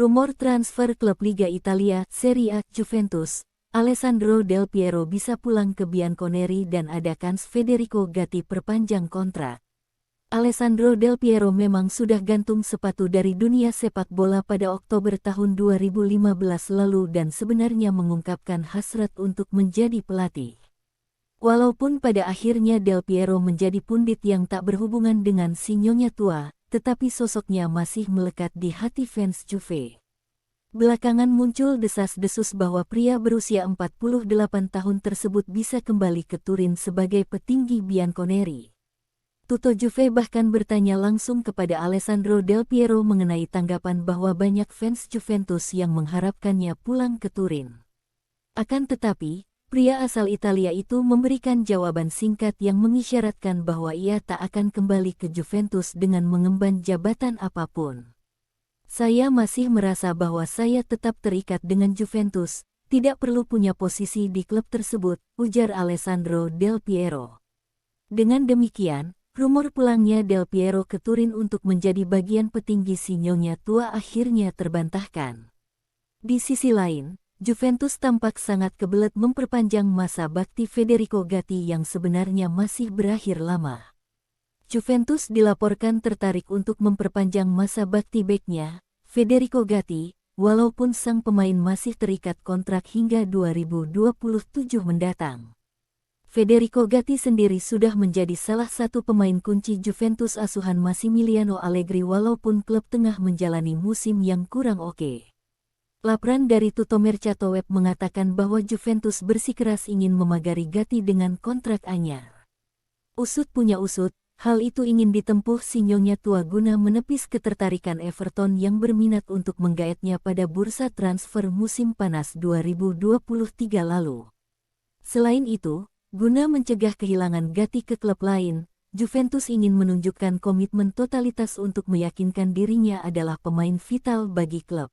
Rumor transfer klub Liga Italia, Serie A, Juventus, Alessandro Del Piero bisa pulang ke Bianconeri dan ada kans Federico Gatti perpanjang kontrak. Alessandro Del Piero memang sudah gantung sepatu dari dunia sepak bola pada Oktober tahun 2015 lalu dan sebenarnya mengungkapkan hasrat untuk menjadi pelatih. Walaupun pada akhirnya Del Piero menjadi pundit yang tak berhubungan dengan si nyonya tua, tetapi sosoknya masih melekat di hati fans Juve. Belakangan muncul desas-desus bahwa pria berusia 48 tahun tersebut bisa kembali ke Turin sebagai petinggi Bianconeri. Tutto Juve bahkan bertanya langsung kepada Alessandro Del Piero mengenai tanggapan bahwa banyak fans Juventus yang mengharapkannya pulang ke Turin. Akan tetapi, pria asal Italia itu memberikan jawaban singkat yang mengisyaratkan bahwa ia tak akan kembali ke Juventus dengan mengemban jabatan apapun. Saya masih merasa bahwa saya tetap terikat dengan Juventus, tidak perlu punya posisi di klub tersebut, ujar Alessandro Del Piero. Dengan demikian, rumor pulangnya Del Piero ke Turin untuk menjadi bagian petinggi si nyonya tua akhirnya terbantahkan. Di sisi lain, Juventus tampak sangat kebelet memperpanjang masa bakti Federico Gatti yang sebenarnya masih berakhir lama. Juventus dilaporkan tertarik untuk memperpanjang masa bakti beknya, Federico Gatti, walaupun sang pemain masih terikat kontrak hingga 2027 mendatang. Federico Gatti sendiri sudah menjadi salah satu pemain kunci Juventus asuhan Massimiliano Allegri walaupun klub tengah menjalani musim yang kurang oke. Laporan dari Tutto Mercato Web mengatakan bahwa Juventus bersikeras ingin memagari Gatti dengan kontrak anyar. Usut punya usut, hal itu ingin ditempuh si nyonya tua guna menepis ketertarikan Everton yang berminat untuk menggaetnya pada bursa transfer musim panas 2023 lalu. Selain itu, guna mencegah kehilangan Gatti ke klub lain, Juventus ingin menunjukkan komitmen totalitas untuk meyakinkan dirinya adalah pemain vital bagi klub.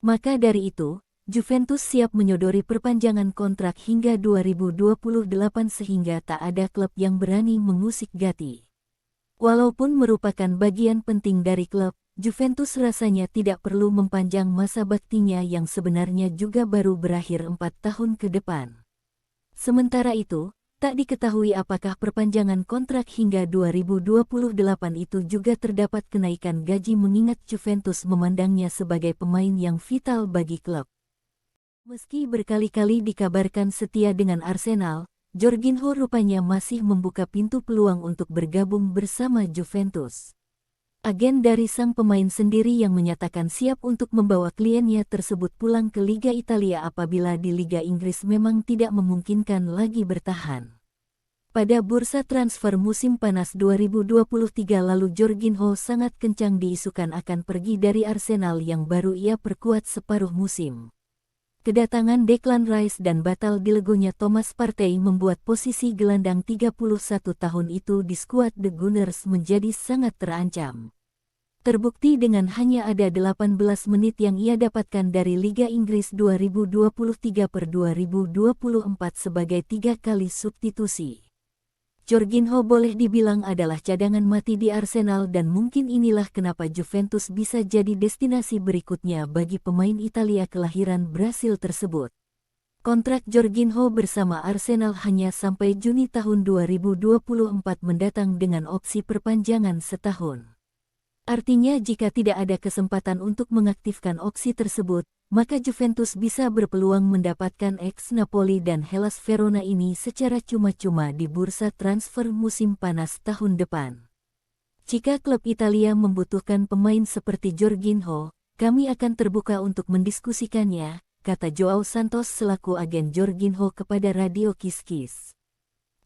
Maka dari itu, Juventus siap menyodori perpanjangan kontrak hingga 2028 sehingga tak ada klub yang berani mengusik Gatti. Walaupun merupakan bagian penting dari klub, Juventus rasanya tidak perlu mempanjang masa baktinya yang sebenarnya juga baru berakhir 4 tahun ke depan. Sementara itu, tak diketahui apakah perpanjangan kontrak hingga 2028 itu juga terdapat kenaikan gaji mengingat Juventus memandangnya sebagai pemain yang vital bagi klub. Meski berkali-kali dikabarkan setia dengan Arsenal, Jorginho rupanya masih membuka pintu peluang untuk bergabung bersama Juventus. Agen dari sang pemain sendiri yang menyatakan siap untuk membawa kliennya tersebut pulang ke Liga Italia apabila di Liga Inggris memang tidak memungkinkan lagi bertahan. Pada bursa transfer musim panas 2023 lalu Jorginho sangat kencang diisukan akan pergi dari Arsenal yang baru ia perkuat separuh musim. Kedatangan Declan Rice dan batal dilegonya Thomas Partey membuat posisi gelandang 31 tahun itu di skuad The Gunners menjadi sangat terancam. Terbukti dengan hanya ada 18 menit yang ia dapatkan dari Liga Inggris 2023/2024 sebagai 3 kali substitusi. Jorginho boleh dibilang adalah cadangan mati di Arsenal dan mungkin inilah kenapa Juventus bisa jadi destinasi berikutnya bagi pemain Italia kelahiran Brasil tersebut. Kontrak Jorginho bersama Arsenal hanya sampai Juni tahun 2024 mendatang dengan opsi perpanjangan setahun. Artinya jika tidak ada kesempatan untuk mengaktifkan opsi tersebut, maka Juventus bisa berpeluang mendapatkan ex-Napoli dan Hellas Verona ini secara cuma-cuma di bursa transfer musim panas tahun depan. Jika klub Italia membutuhkan pemain seperti Jorginho, kami akan terbuka untuk mendiskusikannya, kata Joao Santos selaku agen Jorginho kepada Radio Kiss.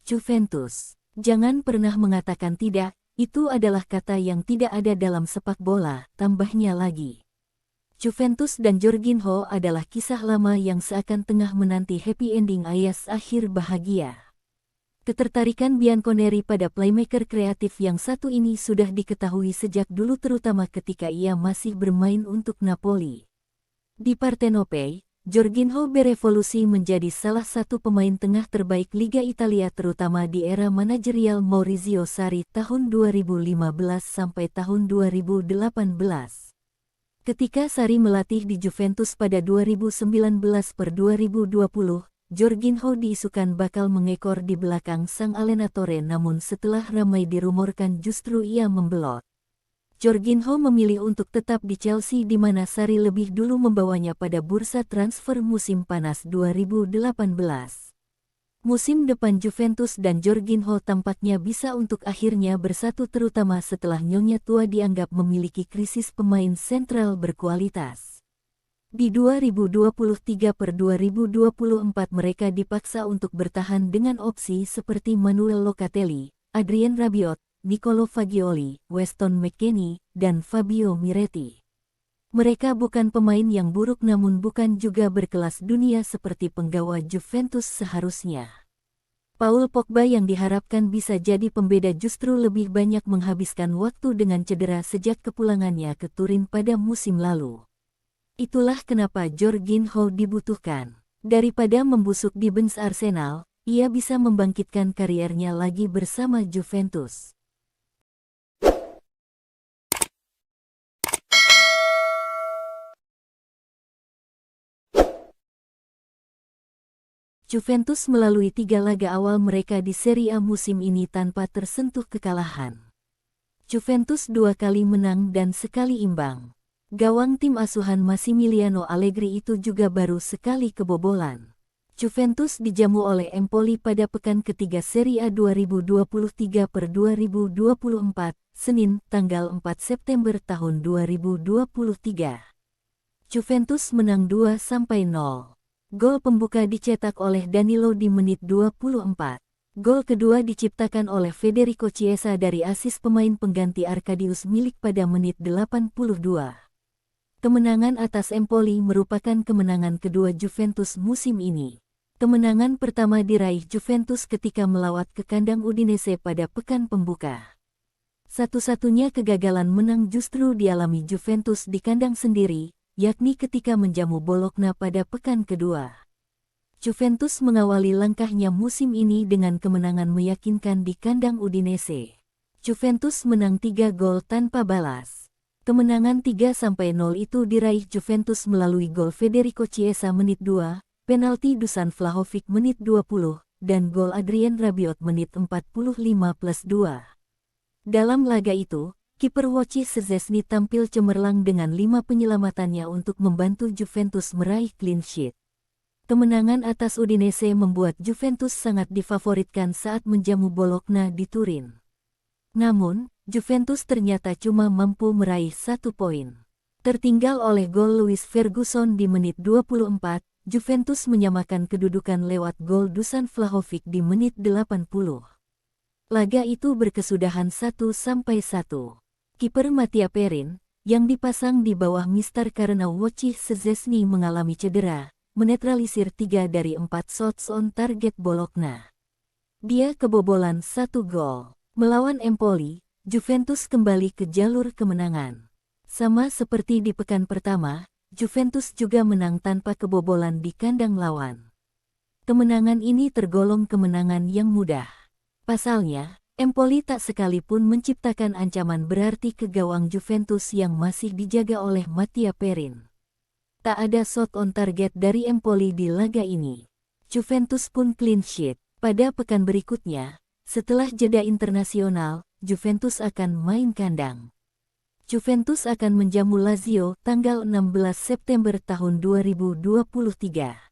Juventus, jangan pernah mengatakan tidak, itu adalah kata yang tidak ada dalam sepak bola, tambahnya lagi. Juventus dan Jorginho adalah kisah lama yang seakan tengah menanti happy ending alias akhir bahagia. Ketertarikan Bianconeri pada playmaker kreatif yang satu ini sudah diketahui sejak dulu terutama ketika ia masih bermain untuk Napoli. Di Partenope, Jorginho berevolusi menjadi salah satu pemain tengah terbaik Liga Italia terutama di era manajerial Maurizio Sarri tahun 2015 sampai tahun 2018. Ketika Sarri melatih di Juventus pada 2019-2020, Jorginho diisukan bakal mengekor di belakang sang Allenatore, namun setelah ramai dirumorkan justru ia membelot. Jorginho memilih untuk tetap di Chelsea di mana Sarri lebih dulu membawanya pada bursa transfer musim panas 2018. Musim depan Juventus dan Jorginho tampaknya bisa untuk akhirnya bersatu, terutama setelah nyonya tua dianggap memiliki krisis pemain sentral berkualitas. Di 2023-2024 mereka dipaksa untuk bertahan dengan opsi seperti Manuel Locatelli, Adrien Rabiot, Nicolo Fagioli, Weston McKennie, dan Fabio Miretti. Mereka bukan pemain yang buruk namun bukan juga berkelas dunia seperti penggawa Juventus seharusnya. Paul Pogba yang diharapkan bisa jadi pembeda justru lebih banyak menghabiskan waktu dengan cedera sejak kepulangannya ke Turin pada musim lalu. Itulah kenapa Jorginho dibutuhkan. Daripada membusuk di bench Arsenal, ia bisa membangkitkan kariernya lagi bersama Juventus. Juventus melalui 3 laga awal mereka di Serie A musim ini tanpa tersentuh kekalahan. Juventus 2 kali menang dan sekali imbang. Gawang tim asuhan Massimiliano Allegri itu juga baru sekali kebobolan. Juventus dijamu oleh Empoli pada pekan ketiga Serie A 2023-2024, Senin, tanggal 4 September tahun 2023. Juventus menang 2-0. Gol pembuka dicetak oleh Danilo di menit 24. Gol kedua diciptakan oleh Federico Chiesa dari asis pemain pengganti Arkadius Milik pada menit 82. Kemenangan atas Empoli merupakan kemenangan kedua Juventus musim ini. Kemenangan pertama diraih Juventus ketika melawat ke kandang Udinese pada pekan pembuka. Satu-satunya kegagalan menang justru dialami Juventus di kandang sendiri, yakni ketika menjamu Bologna pada pekan kedua. Juventus mengawali langkahnya musim ini dengan kemenangan meyakinkan di kandang Udinese. Juventus menang 3 gol tanpa balas. Kemenangan 3-0 itu diraih Juventus melalui gol Federico Chiesa menit 2, penalti Dusan Vlahovic menit 20, dan gol Adrien Rabiot menit 45+2. Dalam laga itu, kiper Wojciech Szczesny tampil cemerlang dengan 5 penyelamatannya untuk membantu Juventus meraih clean sheet. Kemenangan atas Udinese membuat Juventus sangat difavoritkan saat menjamu Bologna di Turin. Namun, Juventus ternyata cuma mampu meraih 1 poin. Tertinggal oleh gol Louis Ferguson di menit 24, Juventus menyamakan kedudukan lewat gol Dusan Vlahovic di menit 80. Laga itu berkesudahan 1-1. Kiper Mattia Perin, yang dipasang di bawah Mister karena Wojciech Szczesny mengalami cedera, menetralisir 3 dari 4 shots on target Bologna. Dia kebobolan 1 gol. Melawan Empoli, Juventus kembali ke jalur kemenangan. Sama seperti di pekan pertama, Juventus juga menang tanpa kebobolan di kandang lawan. Kemenangan ini tergolong kemenangan yang mudah. Pasalnya, Empoli tak sekalipun menciptakan ancaman berarti ke gawang Juventus yang masih dijaga oleh Mattia Perin. Tak ada shot on target dari Empoli di laga ini. Juventus pun clean sheet. Pada pekan berikutnya, setelah jeda internasional, Juventus akan main kandang. Juventus akan menjamu Lazio tanggal 16 September tahun 2023.